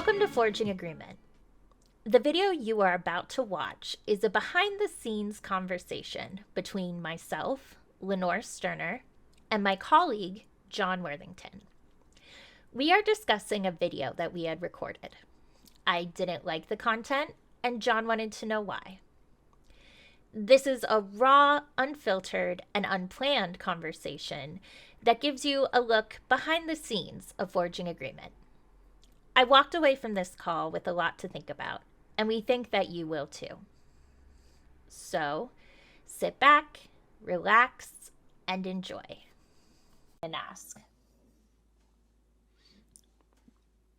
Welcome to Forging Agreement. The video you are about to watch is a behind-the-scenes conversation between myself, Lenore Sterner, and my colleague, John Worthington. We are discussing a video that we had recorded. I didn't like the content, and John wanted to know why. This is a raw, unfiltered, and unplanned conversation that gives you a look behind the scenes of Forging Agreement. I walked away from this call with a lot to think about, and we think that you will too. So, sit back, relax, and enjoy. And ask.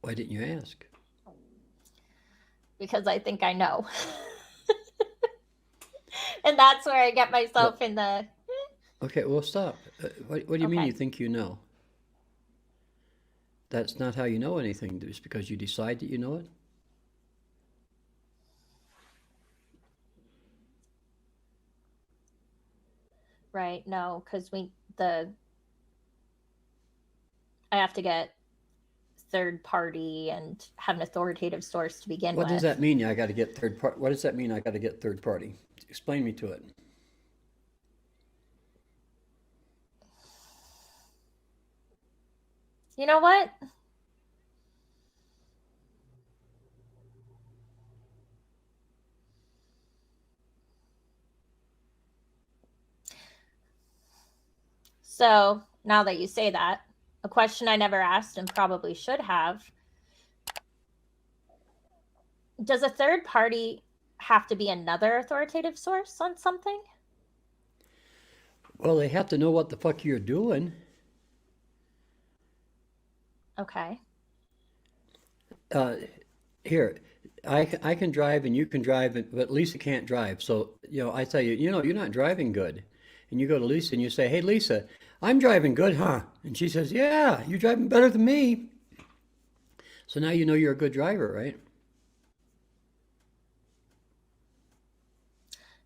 Why didn't you ask? Because I think I know. And that's where I get myself in the... Okay, well, stop. What do you mean you think you know? That's not how you know anything, just because you decide that you know it? Right, no, because I have to get third party and have an authoritative source to begin with. What does that mean? I got to get third party. What does that mean? I got to get third party. Explain me to it. You know what? So now that you say that, a question I never asked and probably should have. Does a third party have to be another authoritative source on something? Well, they have to know what the fuck you're doing. Okay. Here, I can drive and you can drive, but Lisa can't drive. So, I tell you, you're not driving good. And you go to Lisa and you say, hey, Lisa, I'm driving good, huh? And she says, yeah, you're driving better than me. So now you know you're a good driver, right?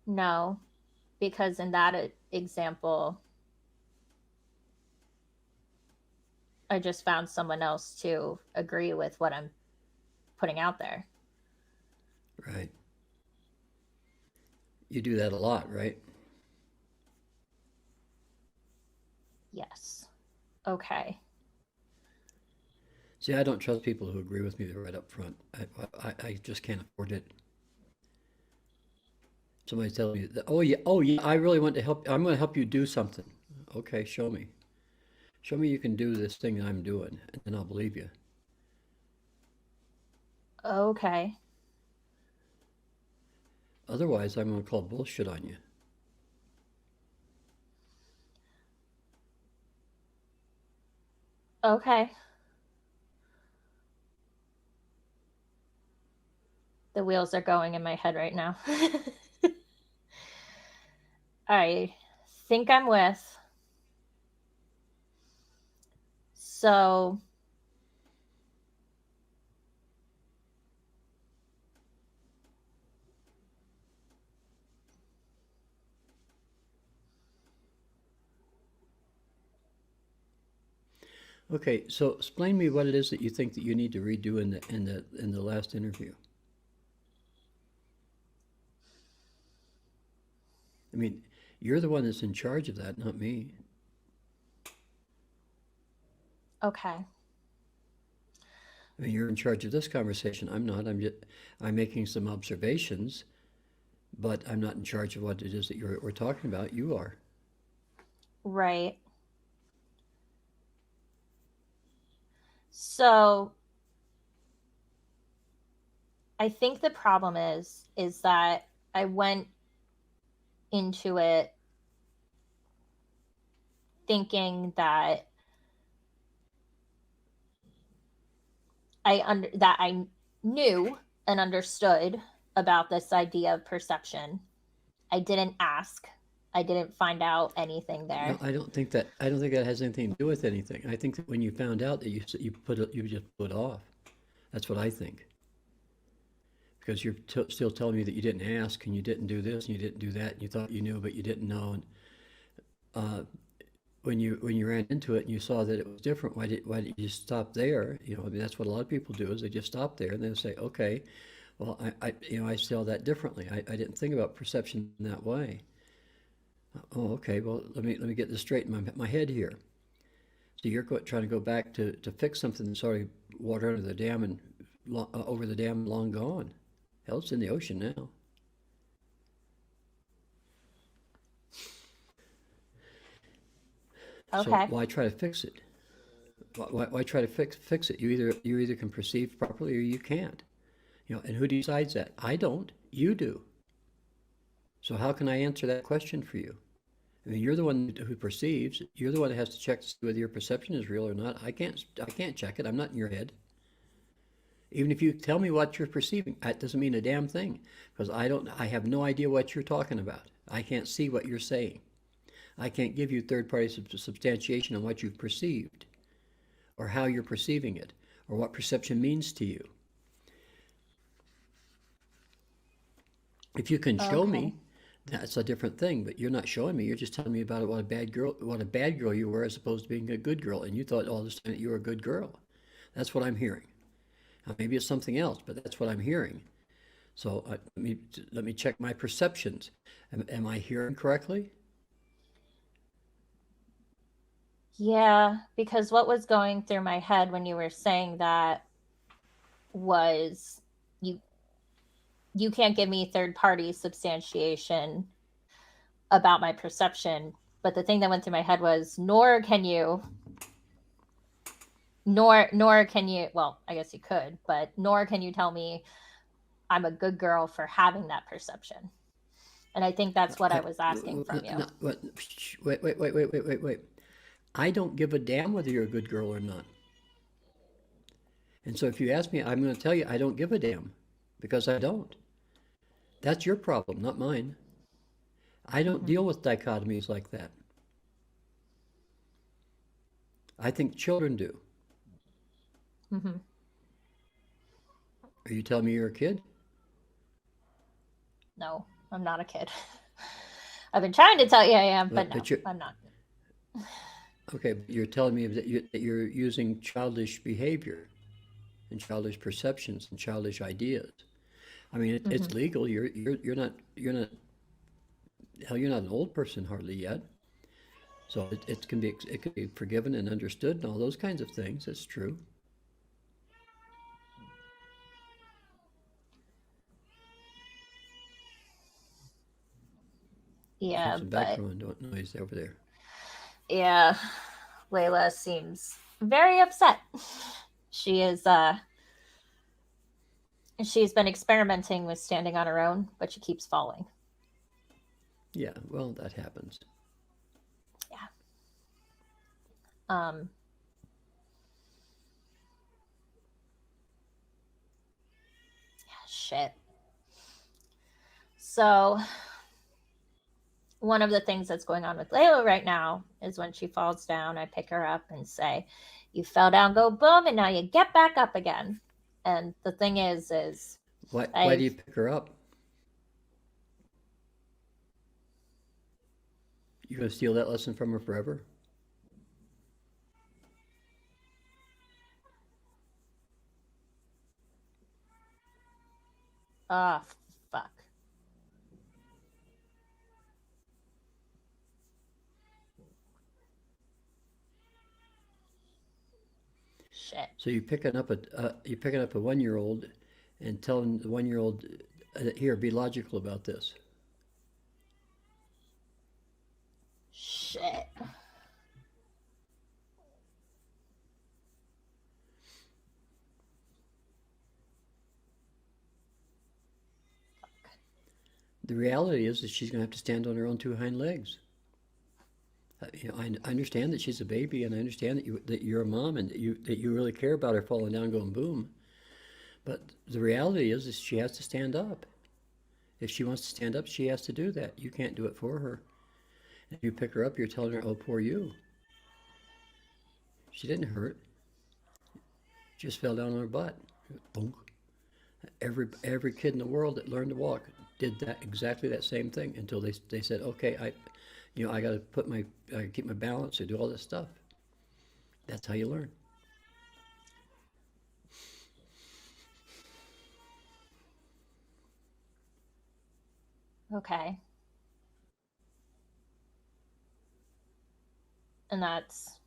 No, because in that example, I just found someone else to agree with what I'm putting out there. Right. You do that a lot, right? Yes. Okay. See, I don't trust people who agree with me right up front. I just can't afford it. Somebody telling me that, oh yeah, I really want to help. I'm going to help you do something. Okay, show me. Show me you can do this thing that I'm doing, and then I'll believe you. Okay. Otherwise, I'm going to call bullshit on you. Okay. The wheels are going in my head right now. I think I'm with. So Okay, so explain me what it is that you think that you need to redo in the last interview. I mean, you're the one that's in charge of that, not me. okay. I mean, you're in charge of this conversation. I'm not. I'm making some observations, but I'm not in charge of what it is that we're talking about. You are. Right. So I think the problem is that I went into it thinking that I knew and understood about this idea of perception. I didn't ask. I didn't find out anything No, there. I don't think that has anything to do with anything. I think that when you found out that you just put it off. That's what I think. Because you're still telling me that you didn't ask and you didn't do this and you didn't do that and you thought you knew but you didn't know. And when you ran into it and you saw that it was different, why did you stop there? I mean, that's what a lot of people do is they just stop there and they say, okay, well, I saw that differently. I didn't think about perception in that way. Oh, okay. Well, let me get this straight in my head here. So you're trying to go back to fix something that's already water under the dam and over the dam long gone. Hell, it's in the ocean now. So Okay. why try to fix it? Why try to fix it? You either can perceive properly or you can't. And who decides that? I don't. You do. So how can I answer that question for you? I mean, you're the one who perceives. You're the one that has to check to see whether your perception is real or not. I can't check it. I'm not in your head. Even if you tell me what you're perceiving, that doesn't mean a damn thing because I have no idea what you're talking about. I can't see what you're saying. I can't give you third-party substantiation on what you've perceived or how you're perceiving it or what perception means to you. If you can show Okay. me, that's a different thing, but you're not showing me. You're just telling me about what a bad girl you were as opposed to being a good girl, and you thought all this time that you were a good girl. That's what I'm hearing. Now, maybe it's something else, but that's what I'm hearing. So let me check my perceptions. Am I hearing correctly? Yeah, because what was going through my head when you were saying that was you you can't give me third party substantiation about my perception, but the thing that went through my head was nor can you, well, I guess you could, but nor can you tell me I'm a good girl for having that perception. And I think that's what I was asking from you. No, wait. I don't give a damn whether you're a good girl or not. And so if you ask me, I'm going to tell you I don't give a damn because I don't. That's your problem, not mine. I don't Mm-hmm. deal with dichotomies like that. I think children do. Mm-hmm. Are you telling me you're a kid? No, I'm not a kid. I've been trying to tell you I am, but But, no, but you're I'm not. okay. But you're telling me that you're using childish behavior and childish perceptions and childish ideas. I mean, Mm-hmm. it's legal. You're not hell. You're not an old person hardly yet. So it can be forgiven and understood and all those kinds of things. That's true. You have Yeah, some but background noise over there. yeah, Layla seems very upset. She is she's been experimenting with standing on her own, but she keeps falling. Yeah, well, that happens. Yeah. Um Shit. So one of the things that's going on with Layla right now is when she falls down, I pick her up and say, "You fell down, go boom, and now you get back up again." And the thing is Why do I've you pick her up? You gonna steal that lesson from her forever? ah oh, fuck shit So you picking up a 1-year-old and telling the 1-year-old, here, be logical about this. shit. The reality is that she's gonna have to stand on her own two hind legs. I understand that she's a baby, and I understand that you're a mom, and that you really care about her falling down, going boom. But the reality is she has to stand up. If she wants to stand up, she has to do that. You can't do it for her. If you pick her up, you're telling her, "Oh, poor you." She didn't hurt. She just fell down on her butt. Boom. Every kid in the world that learned to walk did that exactly that same thing until they said, "Okay, I got to keep my balance, I do all this stuff. That's how you learn. Okay. And that's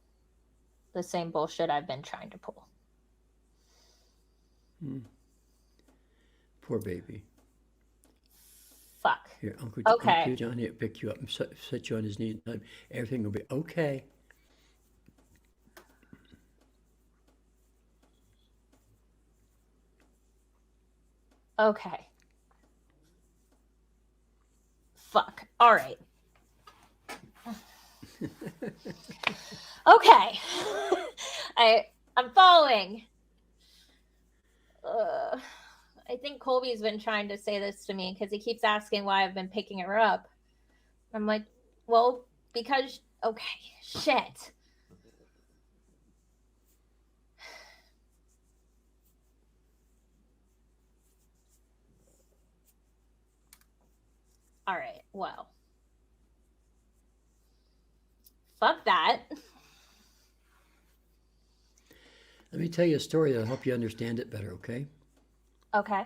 the same bullshit I've been trying to pull. Poor baby. Fuck. Here, Okay. Uncle John here pick you up and set you on his knee and tell him everything will be okay. Okay. Fuck. All right. Okay. I'm following. I think Colby's been trying to say this to me because he keeps asking why I've been picking her up. I'm like, well, because okay, shit. All right, well. Fuck that. Let me tell you a story that'll help you understand it better, okay? Okay.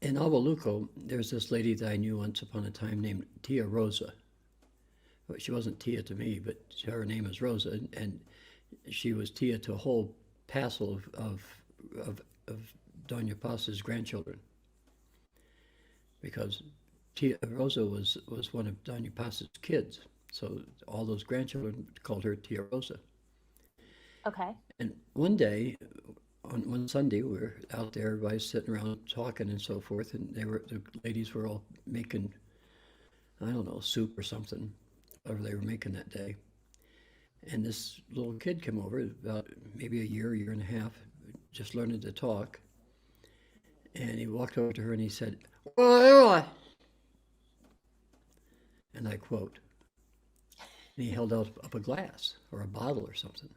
In Awaluco, there's this lady that I knew once upon a time named Tia Rosa. Well, she wasn't Tia to me, but her name is Rosa, and she was Tia to a whole passel of Doña Paz's grandchildren. Because Tia Rosa was one of Doña Paz's kids, so all those grandchildren called her Tia Rosa. Okay. And one day, on one Sunday, we were out there, everybody's sitting around talking and so forth, and the ladies were all making, I don't know, soup or something, whatever they were making that day. And this little kid came over, about maybe a year and a half, just learning to talk. And he walked over to her and he said, "Oh," and I quote, and he held out up a glass or a bottle or something.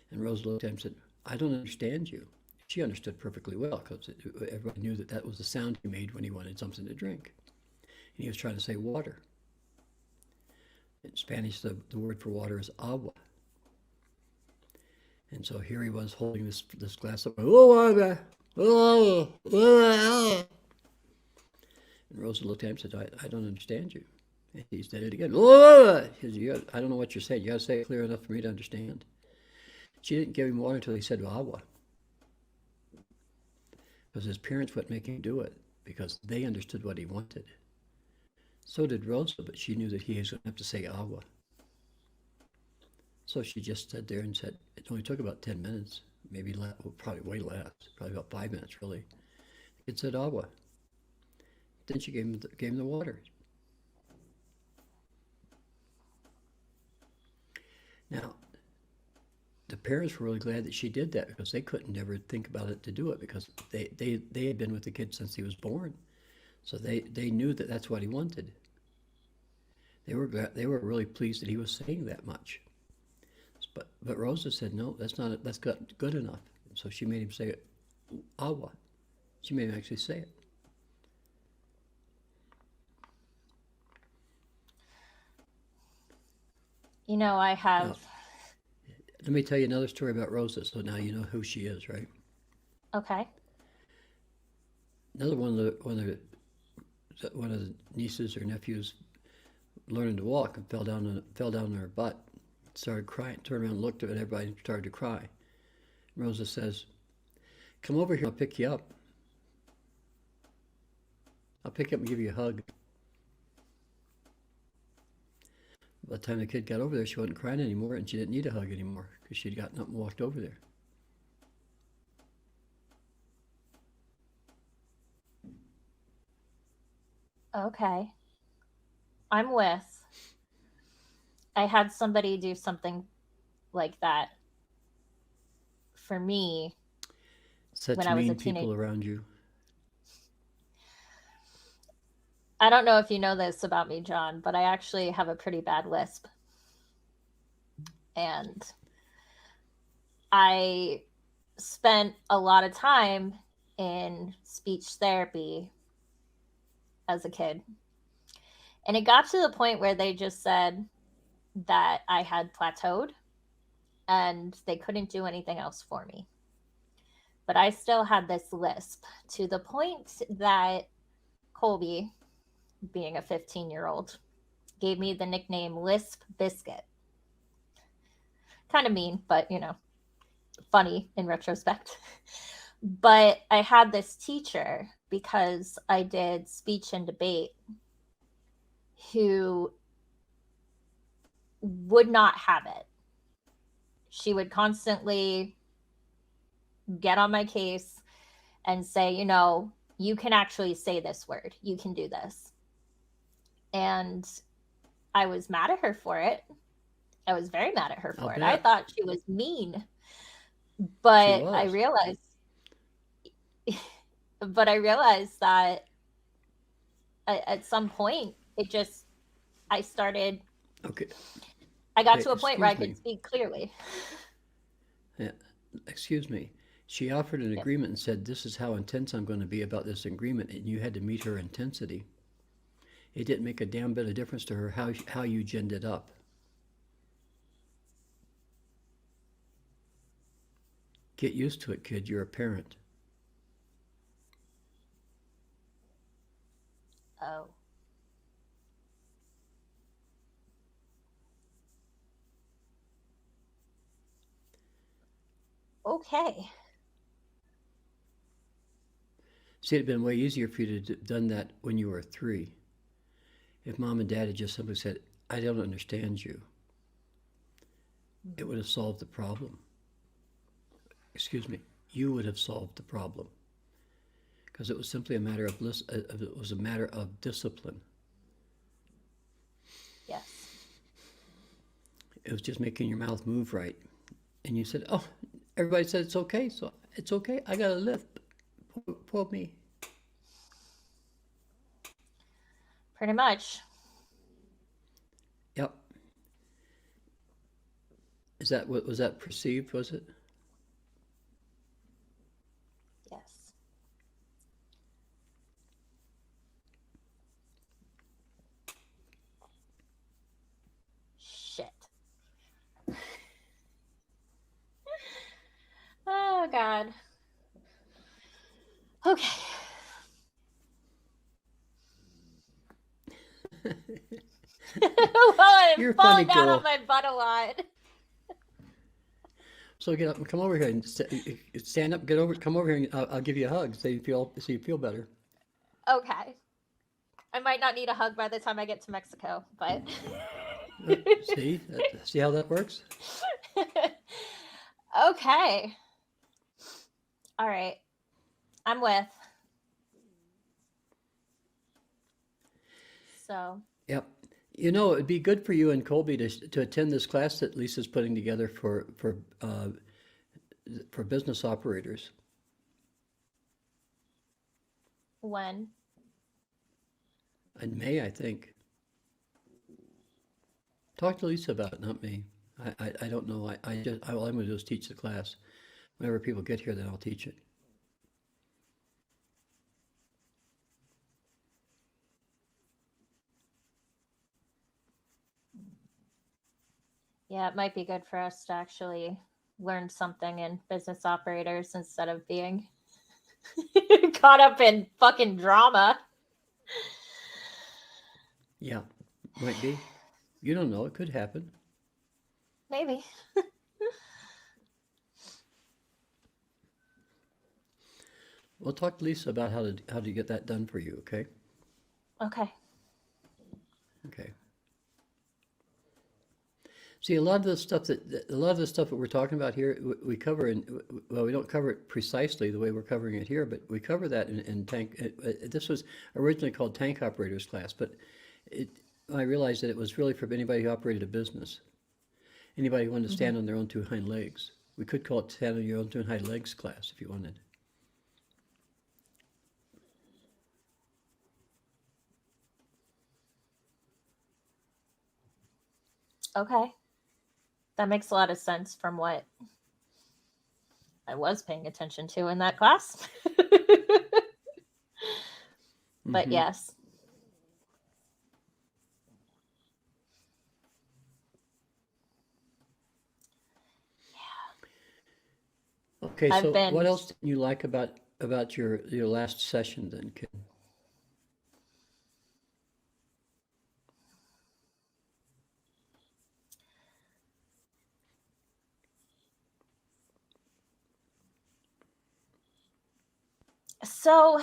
And Rose looked at him and said, "I don't understand you." She understood perfectly well because everybody knew that was the sound he made when he wanted something to drink. And he was trying to say water. In Spanish, the word for water is agua. And so here he was holding this glass of water. And Rosa looked at him and said, I don't understand you. And he said it again. He said, I don't know what you're saying. You got to say it clear enough for me to understand. She didn't give him water until he said agua. Because his parents wouldn't make him do it because they understood what he wanted. So did Rosa, but she knew that he was going to have to say agua. So she just stood there and said, it only took about 10 minutes, maybe less, well, probably way less, probably about 5 minutes really. It said agua. Then she gave him the water. Now, the parents were really glad that she did that because they couldn't never think about it to do it because they had been with the kid since he was born. So they knew that that's what he wanted. They were really pleased that he was saying that much. But Rosa said, no, that's good enough. So she made him say it, agua. She made him actually say it. I have. Now, let me tell you another story about Rosa, so now you know who she is, right? Okay. Another one of the nieces or nephews learning to walk and fell down on her butt, started crying, turned around and looked at everybody and started to cry. Rosa says, "Come over here, I'll pick you up. I'll pick you up and give you a hug." By the time the kid got over there, she wasn't crying anymore and she didn't need a hug anymore because she'd gotten up and walked over there. Okay. I'm with. I had somebody do something like that for me Such when I was a mean teenager. people around you. I don't know if you know this about me, John, but I actually have a pretty bad lisp. And I spent a lot of time in speech therapy as a kid. And it got to the point where they just said that I had plateaued and they couldn't do anything else for me. But I still had this lisp to the point that Colby, being a 15-year-old, gave me the nickname Lisp Biscuit. Kind of mean, but funny in retrospect. But I had this teacher, because I did speech and debate, who would not have it. She would constantly get on my case and say, you can actually say this word. You can do this. And I was mad at her for it. I was very mad at her for it. I thought she was mean. But I realized that at some point I started. Okay. I got to a point where I could speak clearly. Yeah. Excuse me. She offered an agreement and said, this is how intense I'm going to be about this agreement, and you had to meet her intensity. It didn't make a damn bit of difference to her how you ginned it up. Get used to it, kid. You're a parent. Oh. Okay. See, it'd been way easier for you to have done that when you were 3. If mom and dad had just simply said, I don't understand you, it would have solved the problem. Excuse me, you would have solved the problem. Because it was simply a matter of it was a matter of discipline. Yes. It was just making your mouth move right. And you said, oh, everybody said it's okay, so it's okay. I got a lift. Poor me. Pretty much. Yep. Was that perceived, was it? Yes. Shit. Oh, God. Okay. Well, I'm You're a funny falling down girl. on my butt a lot. So get up and come over here and stand up, come over here, and I'll give you a hug so you feel better. Okay. I might not need a hug by the time I get to Mexico, but See how that works? Okay. All right. I'm with. So. Yep. It'd be good for you and Colby to attend this class that Lisa's putting together for business operators. When? In May, I think. Talk to Lisa about it, not me. I don't know. All I'm going to do is teach the class. Whenever people get here, then I'll teach it. Yeah, it might be good for us to actually learn something in business operators instead of being caught up in fucking drama. Yeah, might be. You don't know. It could happen. Maybe. We'll talk to Lisa about how to get that done for you, okay? Okay. Okay. See, a lot of the stuff that we're talking about here, we cover we don't cover it precisely the way we're covering it here, but we cover that in tank. This was originally called tank operators class, but I realized that it was really for anybody who operated a business. Anybody who wanted to stand on their own 2 hind legs. We could call it stand on your own 2 hind legs class if you wanted. Okay. That makes a lot of sense from what I was paying attention to in that class. But yes. Okay, I've so what been else did you like about your last session then, Kim? so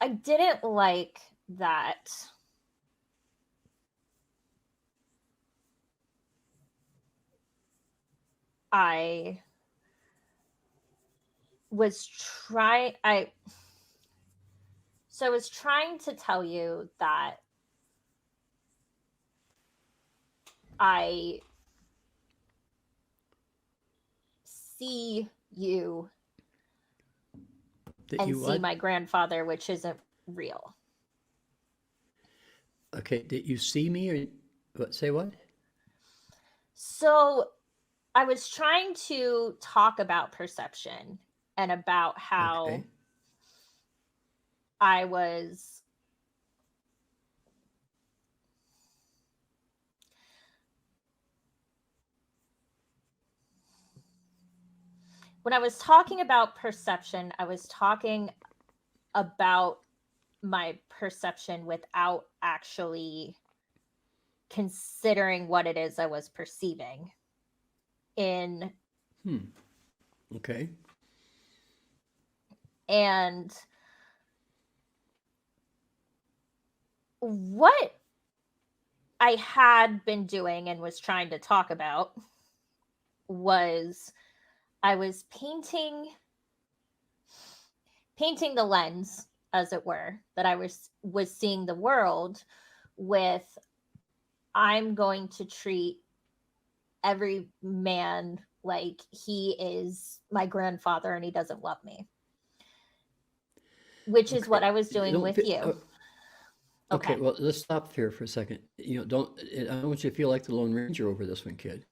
I didn't like that I was trying I was trying to tell you that I see you That and you see what? my grandfather, which isn't real. Okay, did you see me or what? Say what? So I was trying to talk about perception and about how Okay. I was when I was talking about perception, I was talking about my perception without actually considering what it is I was perceiving in Hmm. Okay. and what I had been doing and was trying to talk about was I was painting the lens, as it were, that I was seeing the world with. I'm going to treat every man like he is my grandfather and he doesn't love me, which is what Okay. I was doing Don't with fi- you. okay, Okay. well, let's stop here for a second. I don't want you to feel like the Lone Ranger over this one, kid.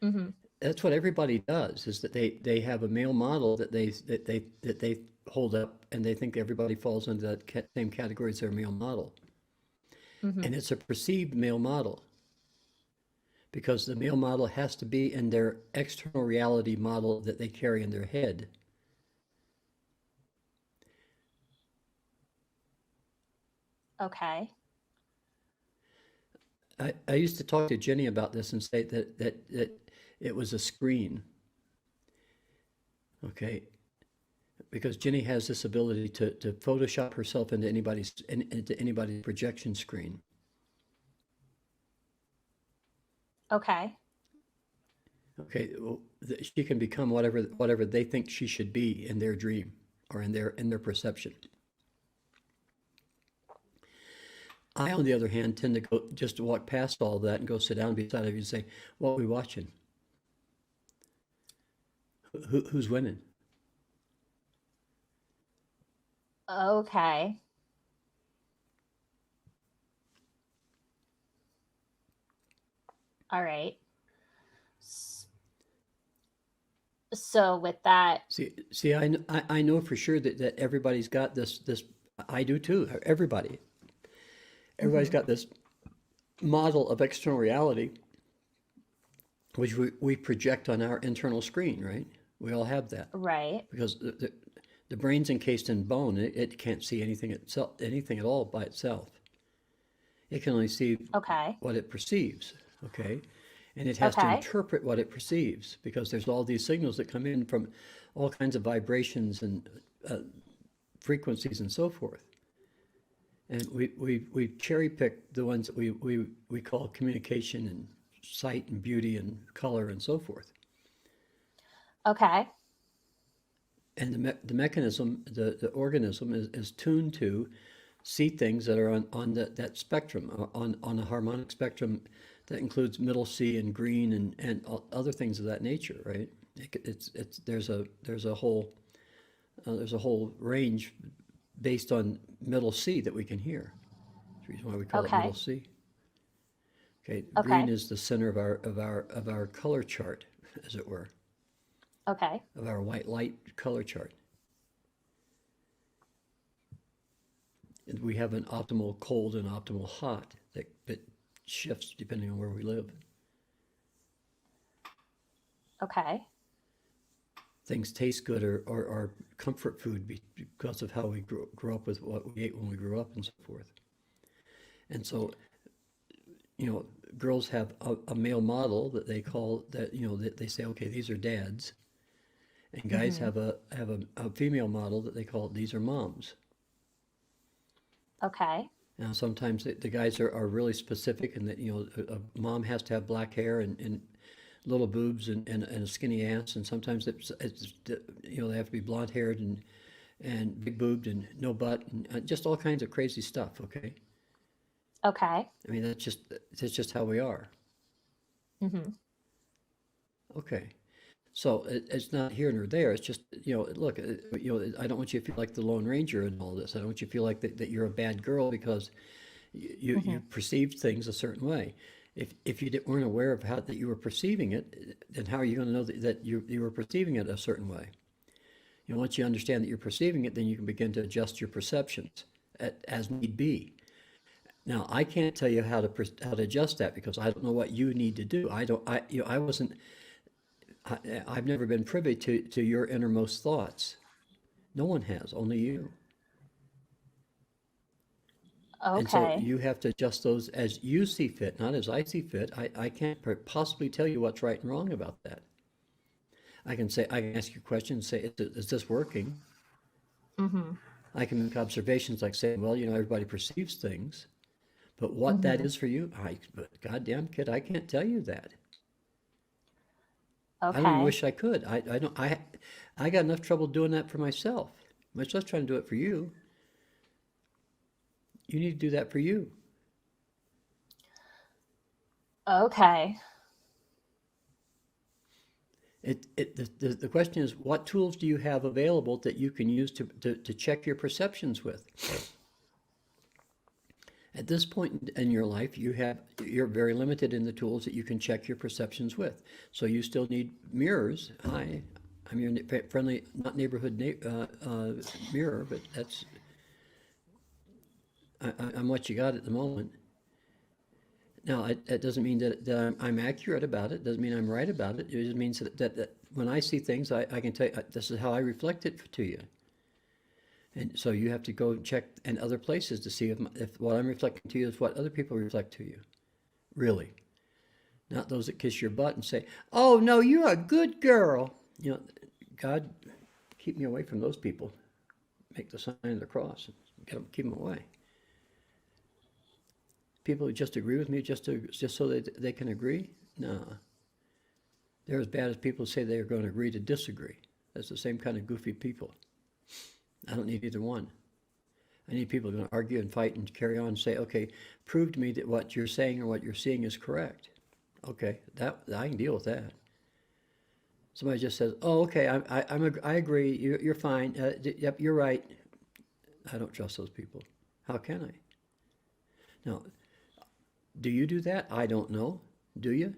Hmm. That's what everybody does, is that they have a male model that they hold up, and they think everybody falls into that same category as their male model. Hmm. And it's a perceived male model because the male model has to be in their external reality model that they carry in their head. Okay. I used to talk to Jenny about this and say that it was a screen, okay? Because Jenny has this ability to Photoshop herself into anybody's projection screen. Okay. Okay, well, she can become whatever they think she should be in their dream or in their perception. I, on the other hand, tend to go just to walk past all that and go sit down beside of you and say, "What are we watching? Who's winning?" Okay. All right. So with that, See, I know for sure that everybody's got this. I do too. Everybody's hmm, got this model of external reality, which we project on our internal screen, right? We all have that right. because the brain's encased in bone. It can't see anything at all by itself. It can only see Okay. what it perceives, okay? And it has to Okay. interpret what it perceives because there's all these signals that come in from all kinds of vibrations and frequencies and so forth. And we cherry pick the ones that we call communication and sight and beauty and color and so forth. Okay. And the mechanism, the organism is tuned to see things that are on that spectrum, on a harmonic spectrum that includes middle C and green and other things of that nature, right? It's there's a whole range based on middle C that we can hear. That's the reason why we call it middle Okay. C. Okay, green Okay. is the center of our color chart, as it were, Okay. of our white light color chart. And we have an optimal cold and optimal hot that shifts depending on where we live. Okay. Things taste good or comfort food because of how we grew up with what we ate when we grew up and so forth. And so, you know, girls have a male model that they call that, you know, that they say, okay, these are dads. And guys Mm-hmm. have a female model that they call these are moms. Okay. Now, sometimes the guys are really specific and that, you know, a mom has to have black hair and little boobs and a skinny ass. And sometimes it's, you know, they have to be blonde haired and big boobed and no butt and just all kinds of crazy stuff. Okay. Okay. I mean, that's just how we are. Mm-hmm. Okay. So it's not here nor there. It's just, you know, look, you know, I don't want you to feel like the Lone Ranger in all this. I don't want you to feel like that you're a bad girl because you Mm-hmm. perceived things a certain way. If you weren't aware of how that you were perceiving it, then how are you going to know that you were perceiving it a certain way? You know, once you understand that you're perceiving it, then you can begin to adjust your perceptions as need be. Now, I can't tell you how to adjust that because I don't know what you need to do. I don't. I you know I wasn't. I've never been privy to your innermost thoughts. No one has, only you. And so Okay. you have to adjust those as you see fit, not as I see fit. I can't possibly tell you what's right and wrong about that. I can ask you questions, say, is this working? Mm-hmm. I can make observations like saying, well, you know, everybody perceives things, but what that Mm-hmm. is for you, but goddamn kid, I can't tell you that. I don't even Okay. wish I could. I don't, I got enough trouble doing that for myself, much less trying to do it for you. You need to do that for you. Okay. The question is, what tools do you have available that you can use to check your perceptions with? At this point in your life, you're very limited in the tools that you can check your perceptions with. So you still need mirrors. I'm your friendly, not neighborhood mirror, but I'm what you got at the moment. Now, that doesn't mean that I'm accurate about it. Doesn't mean I'm right about it. It just means that when I see things, I can tell you, this is how I reflect it to you. And so you have to go check in other places to see if what I'm reflecting to you is what other people reflect to you. Really. Not those that kiss your butt and say, oh, no, you're a good girl. You know, God, keep me away from those people. Make the sign of the cross and keep them away. People who just agree with me just so that they can agree? No. They're as bad as people who say they're going to agree to disagree. That's the same kind of goofy people. I don't need either one. I need people who are going to argue and fight and carry on and say, okay, prove to me that what you're saying or what you're seeing is correct. Okay, that I can deal with that. Somebody just says, "Oh, okay, I agree. You're fine. Yep, you're right." I don't trust those people. How can I? Now, do you do that? I don't know. Do you?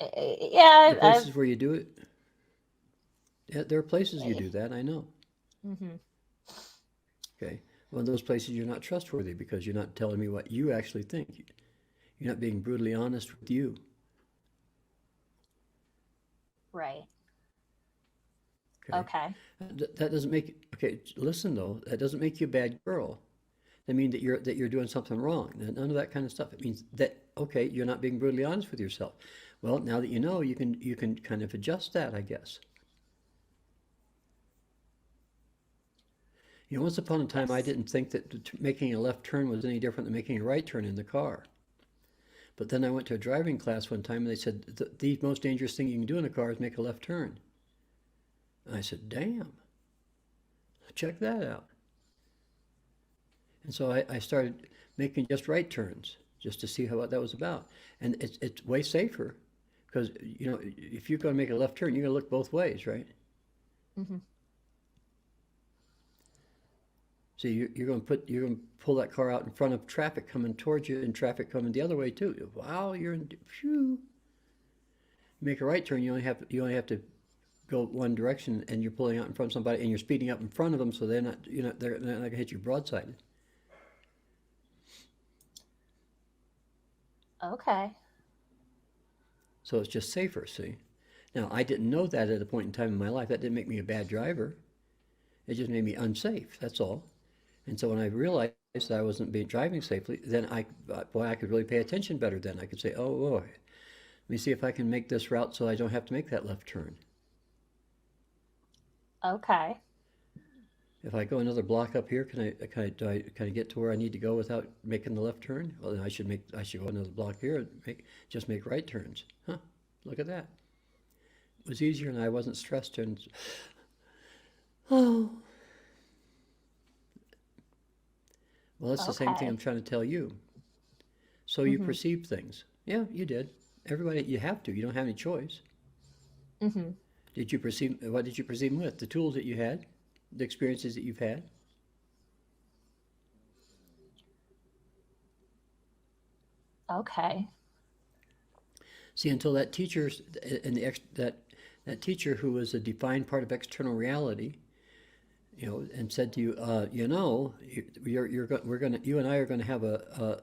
Yeah, The I've places where you do it, yeah, there are places you do that. I know. mm-hmm. Okay. Well, in those places, you're not trustworthy because you're not telling me what you actually think. You're not being brutally honest with you. Right. Okay. Okay. That doesn't make okay. Listen though, that doesn't make you a bad girl. That means that you're doing something wrong. None of that kind of stuff. It means that okay, you're not being brutally honest with yourself. Well, now that you know, you can kind of adjust that, I guess. You know, once upon a time, I Yes. didn't think that making a left turn was any different than making a right turn in the car. But then I went to a driving class one time, and they said the most dangerous thing you can do in a car is make a left turn. And I said, "Damn, check that out." And so I started making just right turns just to see what that was about. And it's way safer because, you know, if you're going to make a left turn, you're going to look both ways, right? Mm-hmm. So you're going to pull that car out in front of traffic coming towards you and traffic coming the other way too. Wow, you're in, phew. You make a right turn, you only have to go one direction and you're pulling out in front of somebody and you're speeding up in front of them so they're not going to hit you broadside. Okay. So it's just safer, see? Now, I didn't know that at a point in time in my life. That didn't make me a bad driver. It just made me unsafe, that's all. And so when I realized that I wasn't being driving safely, then boy, I could really pay attention better then. I could say, oh, boy, let me see if I can make this route so I don't have to make that left turn. Okay. If I go another block up here, can I get to where I need to go without making the left turn? Well, then I should go another block here and just make right turns. Huh? Look at that. It was easier and I wasn't stressed and oh. Well, that's the same thing I'm Okay. trying to tell you. So you Mm-hmm. perceive things. Yeah, you did. Everybody, you have to. You don't have any choice. Mm-hmm. What did you perceive them with? The tools that you had, the experiences that you've had. Okay. See, until that teacher and that teacher who was a defined part of external reality, and said to you, you and I are going to have a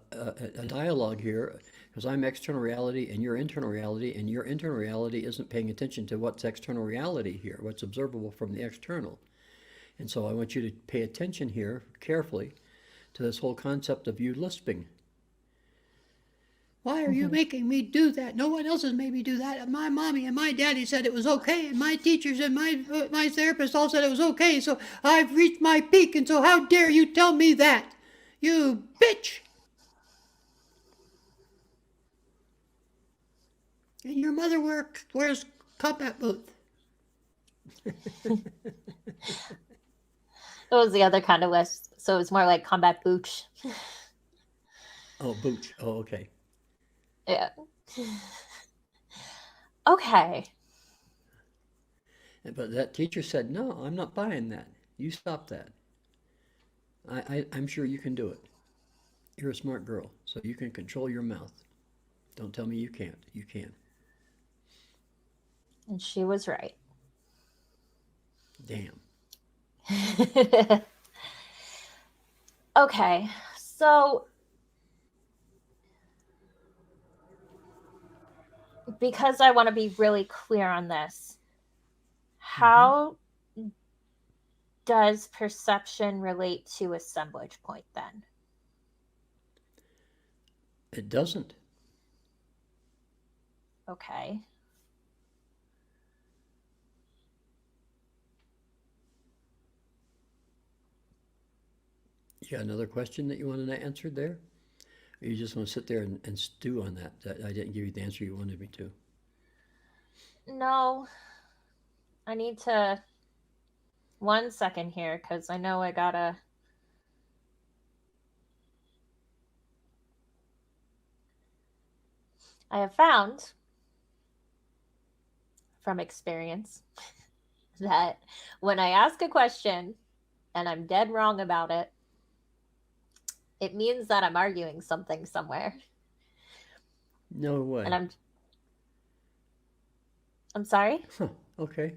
dialogue here, because I'm external reality and you're internal reality, and your internal reality isn't paying attention to what's external reality here, what's observable from the external. And so I want you to pay attention here carefully to this whole concept of you lisping. Why are you Mm-hmm. making me do that? No one else has made me do that. My mommy and my daddy said it was okay, and my teachers and my therapist all said it was okay. So I've reached my peak, and so how dare you tell me that? You bitch! And your mother wears combat boots. It was the other kind of list, so it was more like combat booch. Oh, booch. Oh, okay. Yeah. Okay. But that teacher said, no, I'm not buying that. You stop that. I'm sure you can do it. You're a smart girl, so you can control your mouth. Don't tell me you can't. You can. And she was right. Damn. Okay. So, because I want to be really clear on this, Hmm. how does perception relate to assemblage point then? It doesn't. Okay. You got another question that you wanted answered there? Or you just want to sit there and stew on that I didn't give you the answer you wanted me to? No, I need to 1 second here because I know I gotta. I have found from experience that when I ask a question and I'm dead wrong about it, it means that I'm arguing something somewhere. No And way. I'm sorry? Huh. Okay.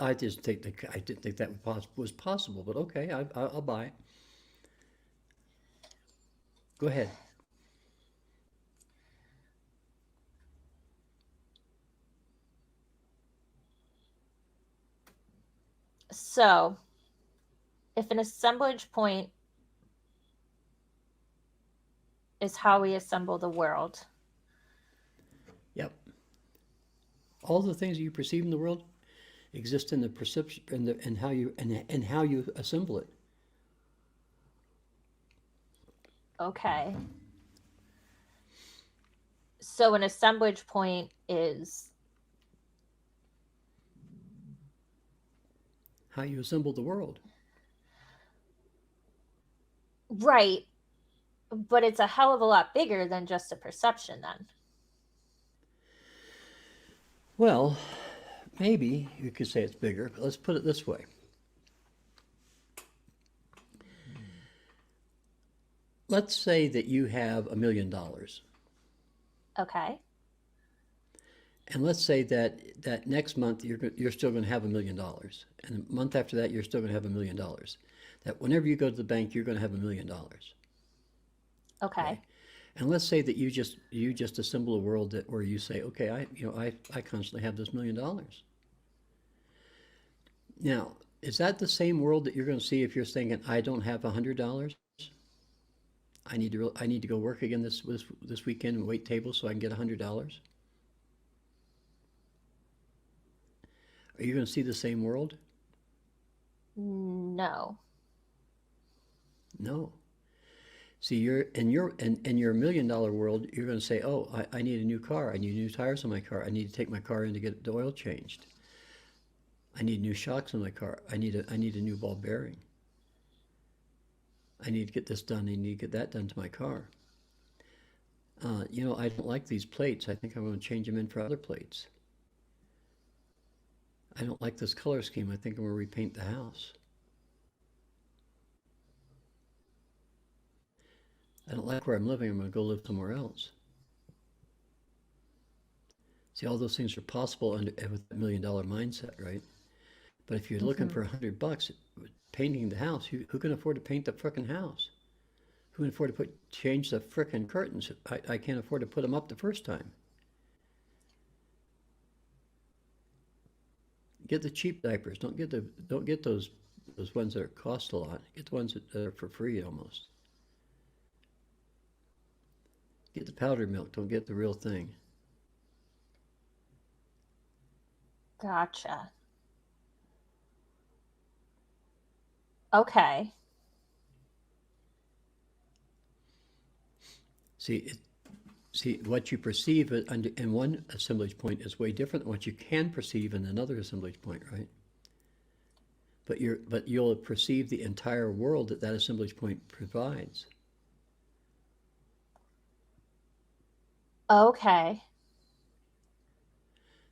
I just I didn't think that was possible, but okay, I'll buy it. Go ahead. So, if an assemblage point is how we assemble the world, Yep. All the things that you perceive in the world exist in the perception and how you assemble it. okay. So, an assemblage point is How you assemble the world. right, but it's a hell of a lot bigger than just a perception, then. Well, maybe you could say it's bigger, but let's put it this way. Let's say that you have $1 million. Okay. And let's say that next month you're still going to have $1 million, and the month after that you're still going to have $1 million. That whenever you go to the bank, you're going to have $1 million. Okay. Okay. And let's say that you just assemble a world that where you say, okay, I constantly have this $1 million. Now, is that the same world that you're going to see if you're thinking, I don't have $100? I need to go work again this weekend and wait tables so I can get $100? Are you going to see the same world? No. No. See, in your $1 million world, you're going to say, "Oh, I need a new car. I need new tires on my car. I need to take my car in to get the oil changed. I need new shocks on my car. I need a new ball bearing. I need to get this done. I need to get that done to my car. I don't like these plates. I think I'm going to change them in for other plates. I don't like this color scheme. I think I'm going to repaint the house. I don't like where I'm living. I'm going to go live somewhere else." See, all those things are possible with a $1 million mindset, right? But if you're looking Hmm. for $100 painting the house, who can afford to paint the frickin' house? Who can afford to change the frickin' curtains? I can't afford to put them up the first time. Get the cheap diapers. Don't get those ones that cost a lot. Get the ones that are for free almost. Get the powdered milk. Don't get the real thing. Gotcha. Okay. See, see what you perceive in one assemblage point is way different than what you can perceive in another assemblage point, right? But you'll perceive the entire world that that assemblage point provides. Okay.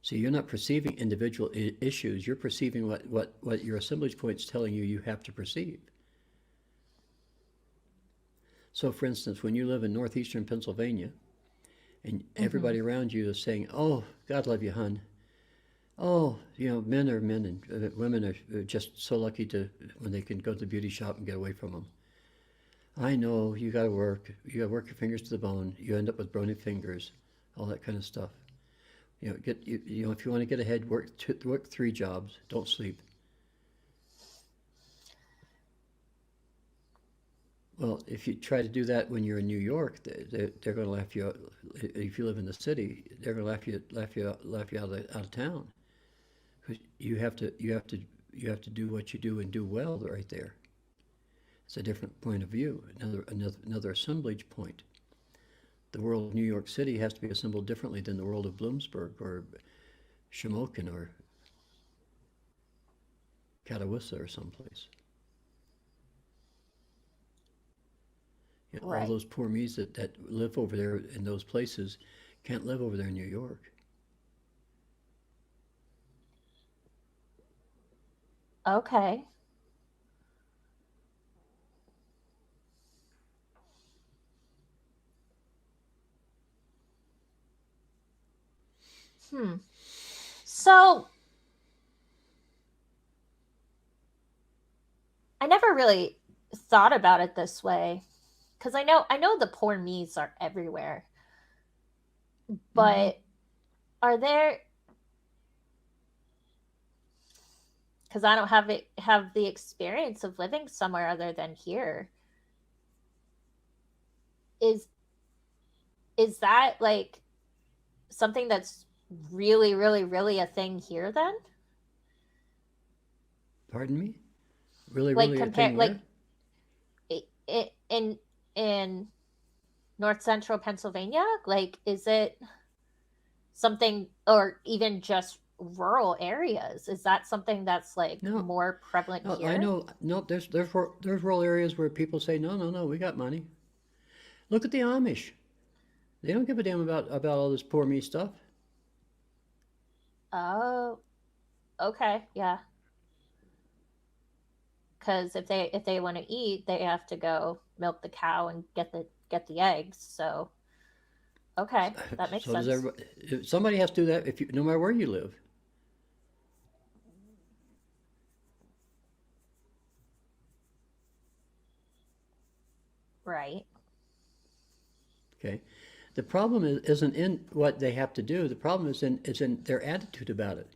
So you're not perceiving individual issues. You're perceiving what your assemblage point's telling you have to perceive. So, for instance, when you live in northeastern Pennsylvania and Mm-hmm. everybody around you is saying, "Oh, God love you, hun. Oh, men are men and women are just so lucky to when they can go to the beauty shop and get away from them. I know you got to work. You got to work your fingers to the bone. You end up with bony fingers, all that kind of stuff. If you want to get ahead, work 3 jobs. Don't sleep." Well, if you try to do that when you're in New York, they're going to laugh you out. If you live in the city, they're going to laugh you out of town. 'Cause you have to do what you do and do well right there. It's a different point of view, another assemblage point. The world of New York City has to be assembled differently than the world of Bloomsburg or Shamokin or Catawissa or someplace. All Right. those poor me's that live over there in those places can't live over there in New York. Okay. Hmm. So I never really thought about it this way because I know the poor me's are everywhere, Mm-hmm. but are there because I don't have the experience of living somewhere other than here. Is is that like something that's really, really, really a thing here then? Pardon me? Really, Like really a compare thing like where? in north central Pennsylvania? Like is it something or even just rural areas? Is that something that's like No, more prevalent no, I here? know. No, there's rural areas where people say, no, no, no, we got money. Look at the Amish. They don't give a damn about all this poor me stuff. Oh, okay. Yeah. Because if they want to eat, they have to go milk the cow and get the eggs. So okay, that makes So does sense. everybody. Somebody has to do that no matter where you live. Right. Okay, the problem isn't in what they have to do. The problem is in their attitude about it.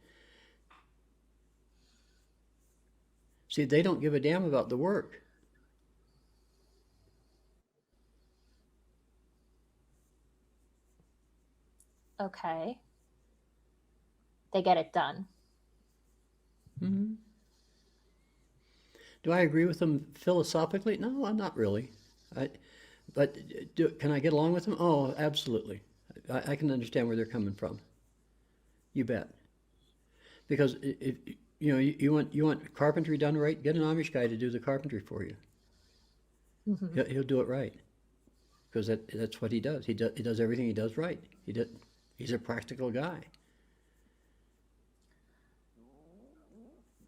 See, they don't give a damn about the work. Okay. They get it done. Hmm. Do I agree with them philosophically? No, I'm not really. I, but can I get along with them? Oh, absolutely. I can understand where they're coming from. You bet. Because if you want carpentry done right, get an Amish guy to do the carpentry for you. Hmm. He'll do it right because that's what he does. He does everything he does right. He's a practical guy.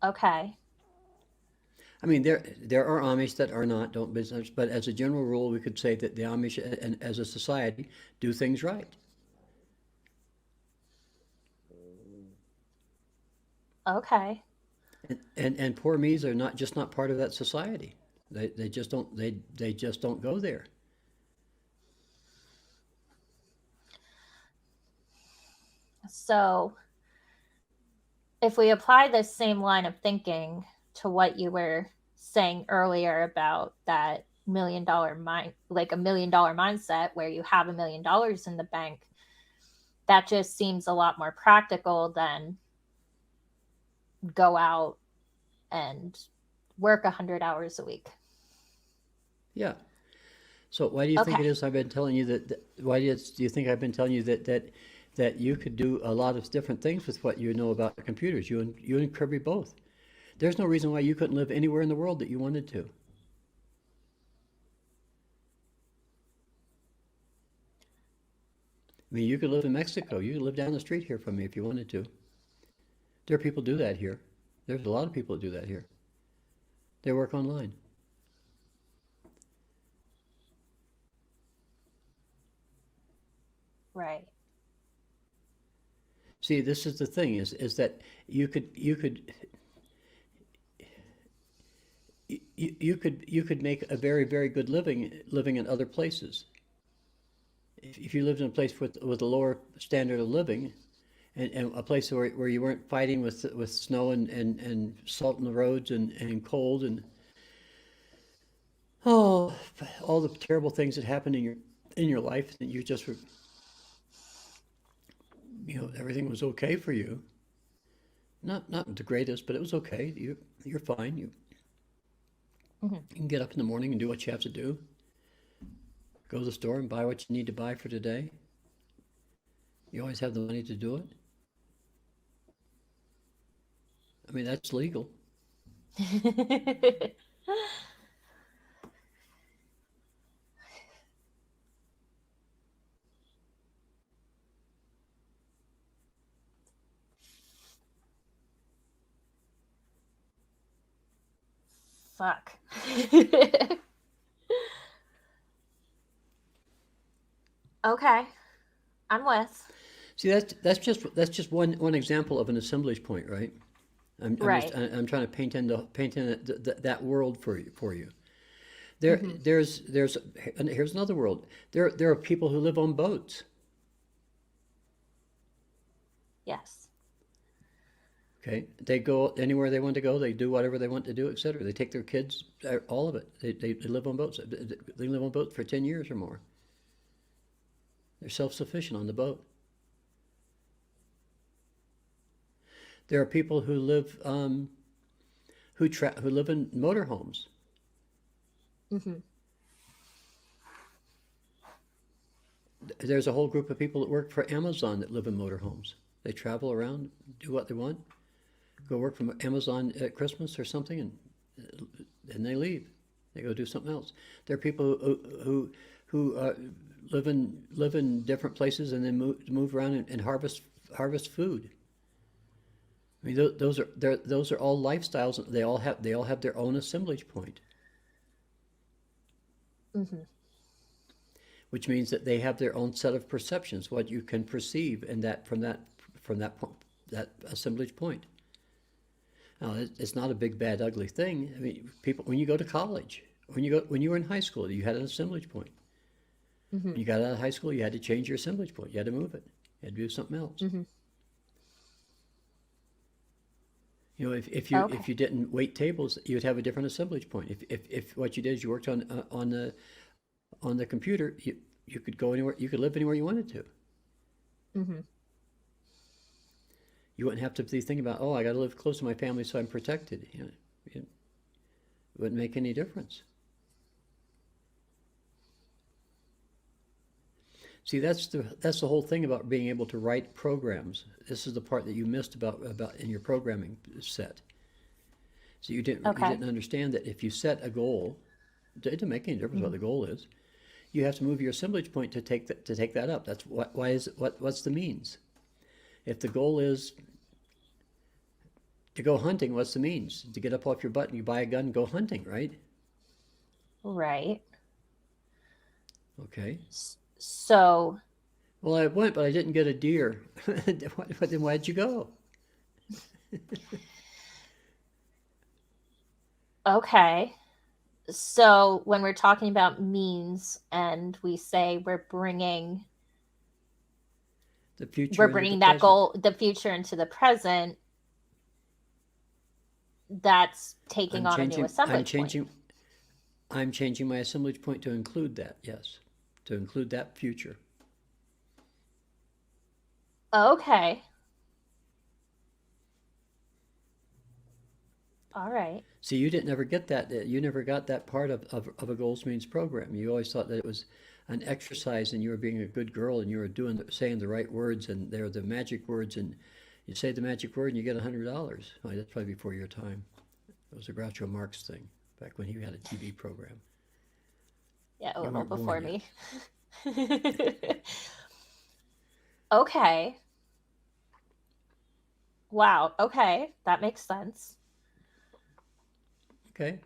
Okay. I mean, there are Amish that are not, don't business, but as a general rule, we could say that the Amish, and as a society, do things right. Okay. And poor me's are not part of that society. They just don't go there. So if we apply this same line of thinking to what you were saying earlier about that $1 million mind, like $1 million mindset where you have $1 million in the bank, that just seems a lot more practical than go out and work 100 hours a week. Yeah. So why do you think it Okay. is I've been telling you why do you think I've been telling you that you could do a lot of different things with what you know about computers? You and Kirby both. There's no reason why you couldn't live anywhere in the world that you wanted to. I mean, you could live in Mexico. You could live down the street here from me if you wanted to. There are people who do that here. There's a lot of people who do that here. They work online. Right. See, this is the thing is that you could make a very, very good living in other places. If you lived in a place with a lower standard of living, and a place where you weren't fighting with snow and salt in the roads and cold and oh, all the terrible things that happen in your life, that everything was okay for you. Not the greatest, but it was okay. You're fine. Hmm. You can get up in the morning and do what you have to do. Go to the store and buy what you need to buy for today. You always have the money to do it. I mean, that's legal. Fuck. Okay. I'm with. See, that's just one example of an assemblage point, right? Right. I'm trying to paint in that world for you. There Hmm. there's and here's another world. There are people who live on boats. Yes. Okay, they go anywhere they want to go. They do whatever they want to do, etc. They take their kids, all of it. They live on boats. They live on boats for 10 years or more. They're self-sufficient on the boat. There are people who live who live in motorhomes. Hmm. There's a whole group of people that work for Amazon that live in motorhomes. They travel around, do what they want, go work for Amazon at Christmas or something, and they leave. They go do something else. There are people who live in different places and then move around and harvest food. I mean, those are all lifestyles. They all have their own assemblage point, Hmm. which means that they have their own set of perceptions, what you can perceive, and that assemblage point. Now, it's not a big, bad, ugly thing. I mean, people, when you go to college, when you were in high school, you had an assemblage point. Mm-hmm. When you got out of high school, you had to change your assemblage point. You had to move it. You had to do something else. Mm-hmm. You know, if Okay. you didn't wait tables, you'd have a different assemblage point. If what you did is you worked on the computer, you could go anywhere, you could live anywhere you wanted to. Mm-hmm. You wouldn't have to be thinking about, oh, I got to live close to my family so I'm protected. You know, it wouldn't make any difference. See, that's the whole thing about being able to write programs. This is the part that you missed about in your programming set. So you Okay. didn't understand that if you set a goal, it doesn't make any difference what Mm-hmm. the goal is. You have to move your assemblage point to take that up. That's why is it, what's the means? If the goal is to go hunting, what's the means? To get up off your butt and you buy a gun and go hunting, right? Right. Okay. So, Well, I went, but I didn't get a deer. Then why'd you go? okay. So when we're talking about means and we say The future we're into the bringing that present. goal, the future into the present, that's taking I'm on a new changing. assemblage point. I'm changing my assemblage point to include that. Yes, to include that future. Okay. All right. See, you didn't ever get that. You never got that part of a goals means program. You always thought that it was an exercise, and you were being a good girl, and you were saying the right words, and they're the magic words, and you say the magic word, and you get $100. Oh, that's probably before your time. It was a Groucho Marx thing back when he had a TV program. Yeah, a You little weren't born before yet. me. Okay. Wow. Okay. That makes sense. Okay.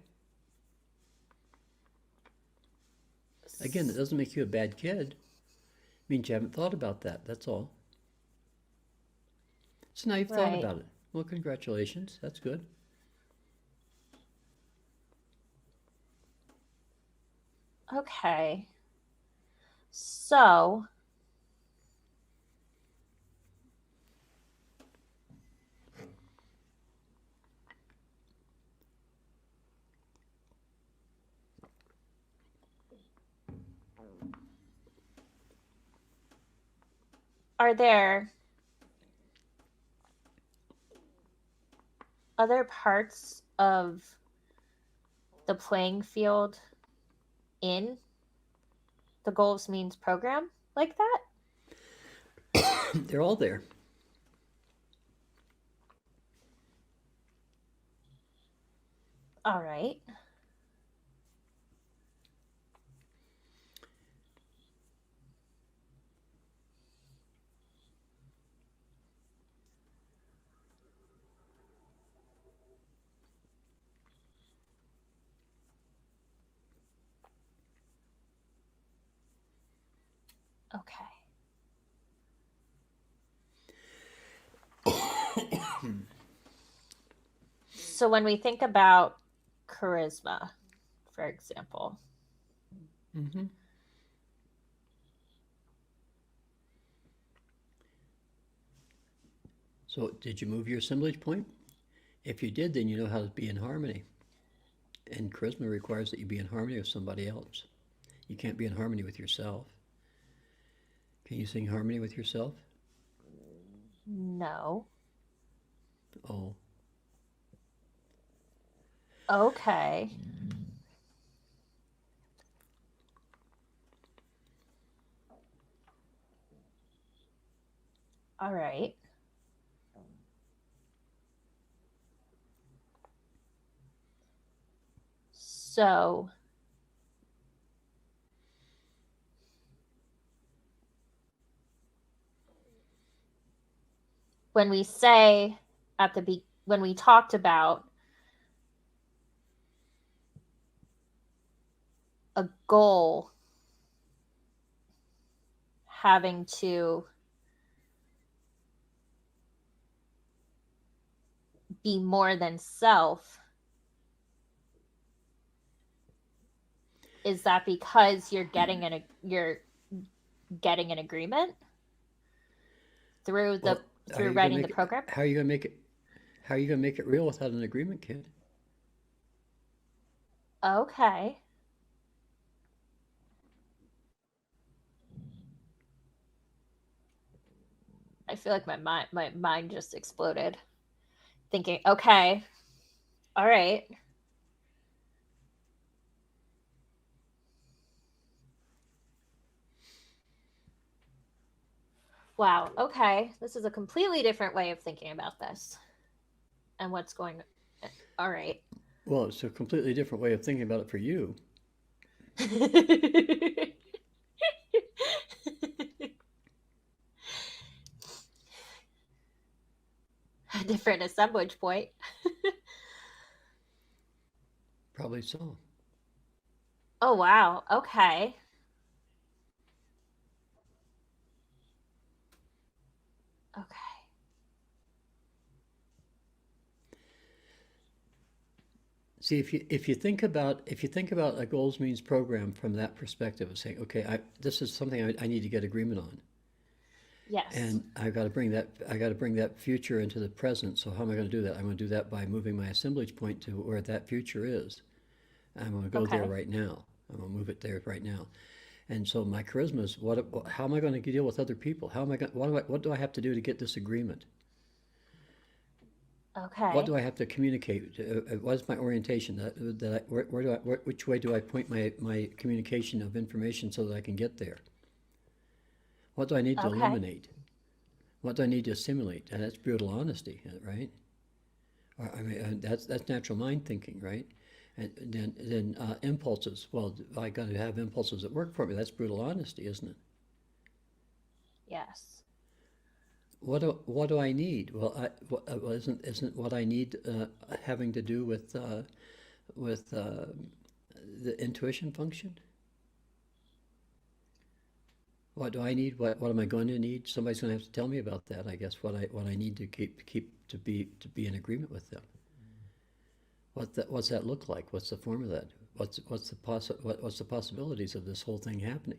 Again, it doesn't make you a bad kid. It means you haven't thought about that. That's all. So now you've thought Right. about it. Well, congratulations. That's good. Okay. So, are there other parts of the playing field in the goals means program like that? They're all there. All right. Okay. So when we think about charisma, for example, Mm-hmm. So, did you move your assemblage point? If you did, then you know how to be in harmony. And charisma requires that you be in harmony with somebody else. You can't be in harmony with yourself. Can you sing harmony with yourself? no. Oh, Okay. All right. So when we say when we talked about a goal having to be more than self, is that because you're getting an agreement through the Well, are through you gonna writing the make it? program? How are you gonna make it? How are you gonna make it real without an agreement, kid? Okay. I feel like my mind just exploded thinking, okay, all right. Wow, okay. This is a completely different way of thinking about this and what's going all right. Well, it's a completely different way of thinking about it for you. A different assemblage point. Probably so. Oh wow. Okay. Okay. See, if you think about a goals means program from that perspective of saying, okay, this is something I need to get agreement on, Yes. and I got to bring that future into the present. So how am I going to do that? I'm going to do that by moving my assemblage point to where that future is. I'm going to go there Okay. right now. I'm going to move it there right now. And so my charisma is what? How am I going to deal with other people? How am I going? What do I have to do to get this agreement? What Okay. do I have to communicate? What is my orientation? Where do which way do I point my communication of information so that I can get there? What do I need to Okay. eliminate? What do I need to assimilate? And that's brutal honesty, right? I mean, that's natural mind thinking, right? And then impulses. Well, I got to have impulses that work for me. That's brutal honesty, isn't it? Yes. What do I need? Well, isn't what I need having to do with the intuition function? What do I need? What am I going to need? Somebody's going to have to tell me about that. I guess what I need to keep to be in agreement with them. What's that look like? What's the form of that? What's the possibilities of this whole thing happening?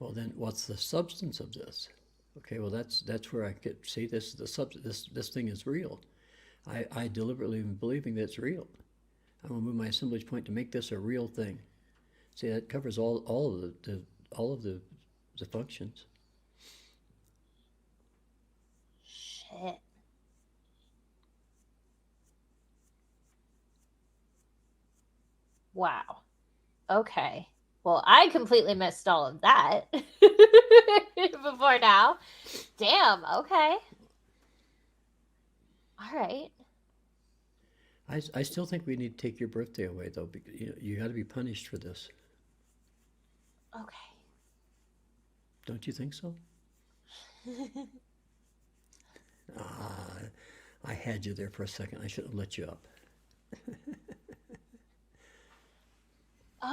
Well, then what's the substance of this? Okay, well that's where I get see this the sub this thing is real. I deliberately am believing that it's real. I'm gonna move my assemblage point to make this a real thing. See, that covers all of all of the functions. Shit. Wow. Okay. Well, I completely missed all of that before now. Damn. Okay. All right. I still think we need to take your birthday away though, because you got to be punished for this. Okay. Don't you think so? Ah, I had you there for a second. I should have let you up.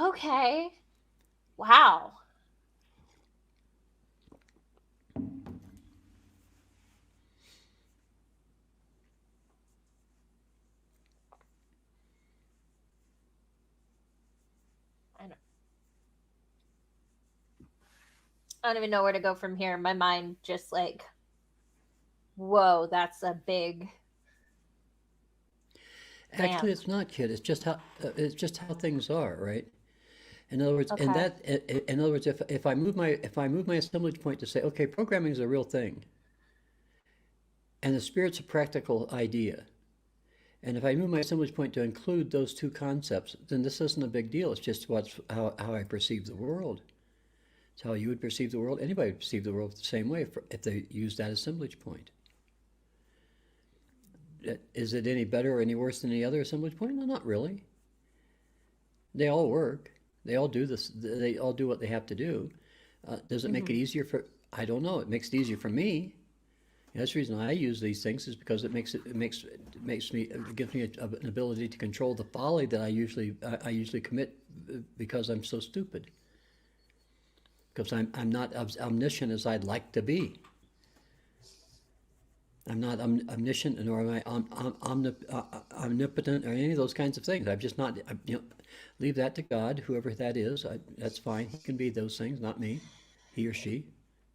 Okay. Wow. I don't, I don't even know where to go from here. My mind just like, whoa, that's a big Actually, damn. it's not, kid. It's just how things are, right? In other words, Okay. in other words, if I move my assemblage point to say, okay, programming is a real thing, and the spirit's a practical idea, and if I move my assemblage point to include those two concepts, then this isn't a big deal. It's just how I perceive the world. It's how you would perceive the world. Anybody would perceive the world the same way if they use that assemblage point. Is it any better or any worse than any other assemblage point? No, not really. They all work. They all do this. They all do what they have to do. Does it make it Mm-hmm. easier for? I don't know. It makes it easier for me. That's the reason I use these things is because it makes me it gives me an ability to control the folly that I usually commit because I'm so stupid. Because I'm not as omniscient as I'd like to be. I'm not omniscient nor am I omnipotent or any of those kinds of things. I'm just not. Leave that to God, whoever that is. That's fine. He can be those things, not me. he or she,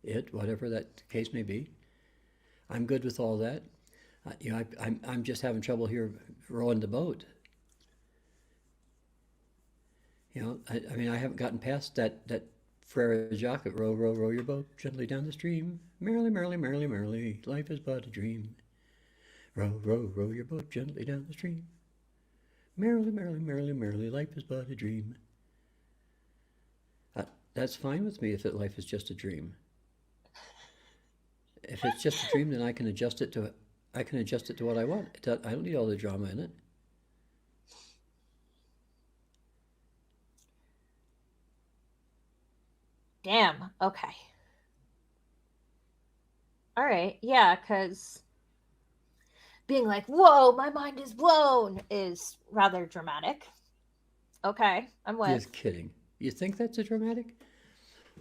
it, whatever that case may be. I'm good with all that. I'm just having trouble here rowing the boat. I mean, I haven't gotten past that Frere Jacques, row, row, row your boat gently down the stream. Merrily, merrily, merrily, merrily, life is but a dream. Row, row, row your boat gently down the stream. Merrily, merrily, merrily, merrily, life is but a dream. That's fine with me if life is just a dream. If it's just a dream, then I can adjust it to what I want. I don't need all the drama in it. Damn. Okay. All right. Yeah, because being like, whoa, my mind is blown is rather dramatic. Okay, I'm with. Just kidding. You think that's a dramatic?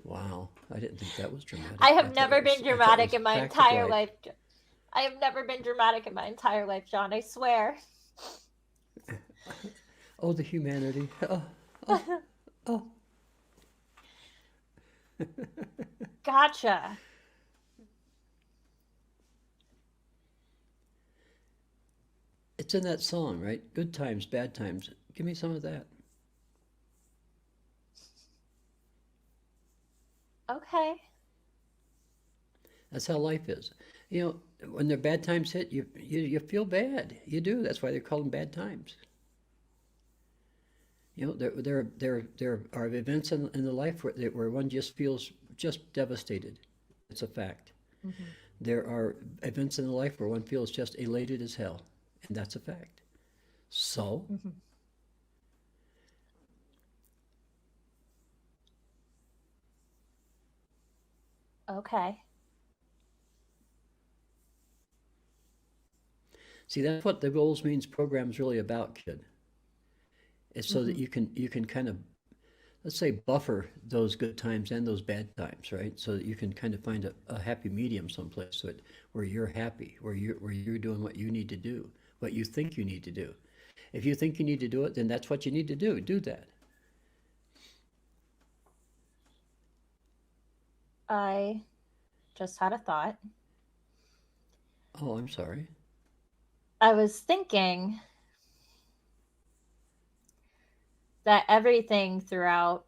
Wow, I didn't think that was dramatic. I have never been dramatic in my entire life. I have never been dramatic in my entire life, John. I swear. Oh, the humanity. Oh. Gotcha. It's in that song, right? Good times, bad times. Give me some of that. Okay. That's how life is. When the bad times hit, you feel bad. You do. That's why they're called them bad times. There are events in the life where one just feels just devastated. It's a fact. Mm-hmm. There are events in the life where one feels just elated as hell, and that's a fact. So, mm-hmm. Okay. See, that's what the goals means program's really about, kid. It's so that Mm-hmm. you can kind of, let's say, buffer those good times and those bad times, right? So that you can kind of find a happy medium someplace where you're happy, where you're doing what you need to do, what you think you need to do. If you think you need to do it, then that's what you need to do. Do that. I just had a thought. Oh, I'm sorry. I was thinking that everything throughout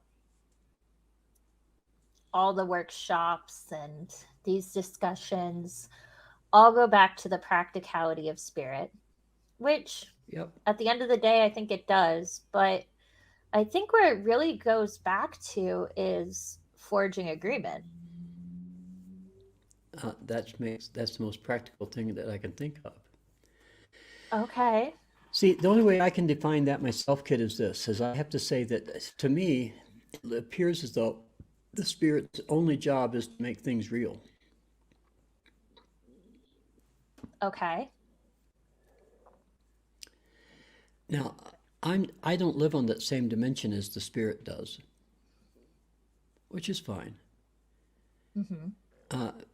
all the workshops and these discussions all go back to the practicality of spirit, which Yep. at the end of the day, I think it does. But I think where it really goes back to is forging agreement. That's the most practical thing that I can think of. Okay. See, the only way I can define that myself, kid, is I have to say that to me, it appears as though the spirit's only job is to make things real. Okay. Now, I don't live on that same dimension as the spirit does, which is fine. Mm-hmm.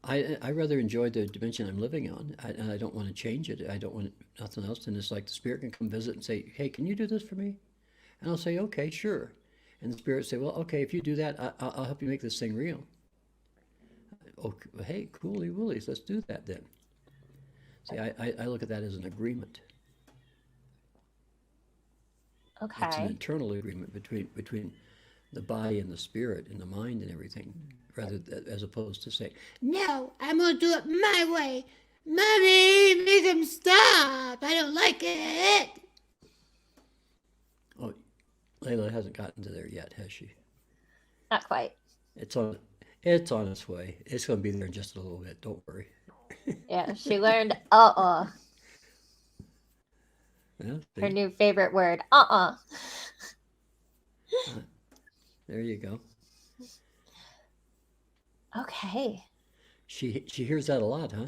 I rather enjoy the dimension I'm living on, and I don't want to change it. I don't want nothing else. And it's like the spirit can come visit and say, "Hey, can you do this for me?" And I'll say, "Okay, sure." And the spirit say, "Well, okay, if you do that, I'll help you make this thing real." Okay, hey, cooly woolies, let's do that then. See, I look at that as an agreement. It's an Okay. internal agreement between the body and the spirit and the mind and everything, as opposed to say, No, I'm gonna do it my way. Mommy, make him stop. I don't like it. "Oh, Layla hasn't gotten to there yet, has she?" Not quite. It's on it's on its way. It's going to be there in just a little bit. Don't worry. Yeah, she learned Yeah, her see? new favorite word. There you go. Okay. She hears that a lot, huh?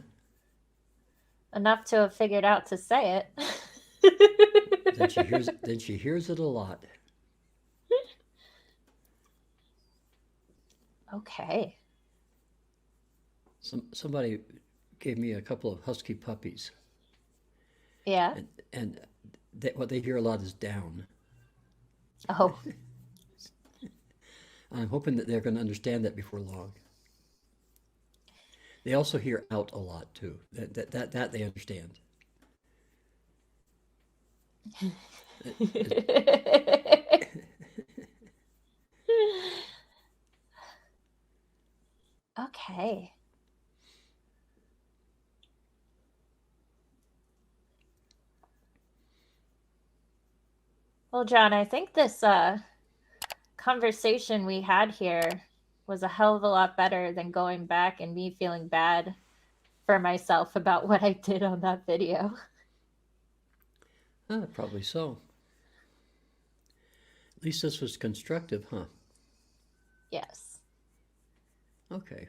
Enough to have figured out to say it. Then she hears it a lot. Okay. Somebody gave me a couple of husky puppies, Yeah. and what they hear a lot is down. Oh, I'm hoping that they're going to understand that before long. They also hear out a lot too. That they understand. Okay. Well, John, I think this conversation we had here was a hell of a lot better than going back and me feeling bad for myself about what I did on that video. Probably so. At least this was constructive, huh? Yes. Okay.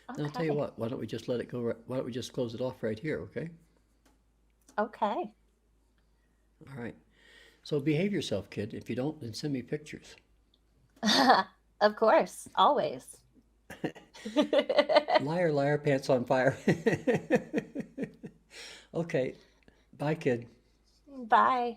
Okay. Now I'll tell you what. Why don't we just let it go? Why don't we just close it off right here? Okay. Okay. All right. So behave yourself, kid. If you don't, then send me pictures. Of course, always. Liar, liar, pants on fire. Okay. Bye, kid. Bye.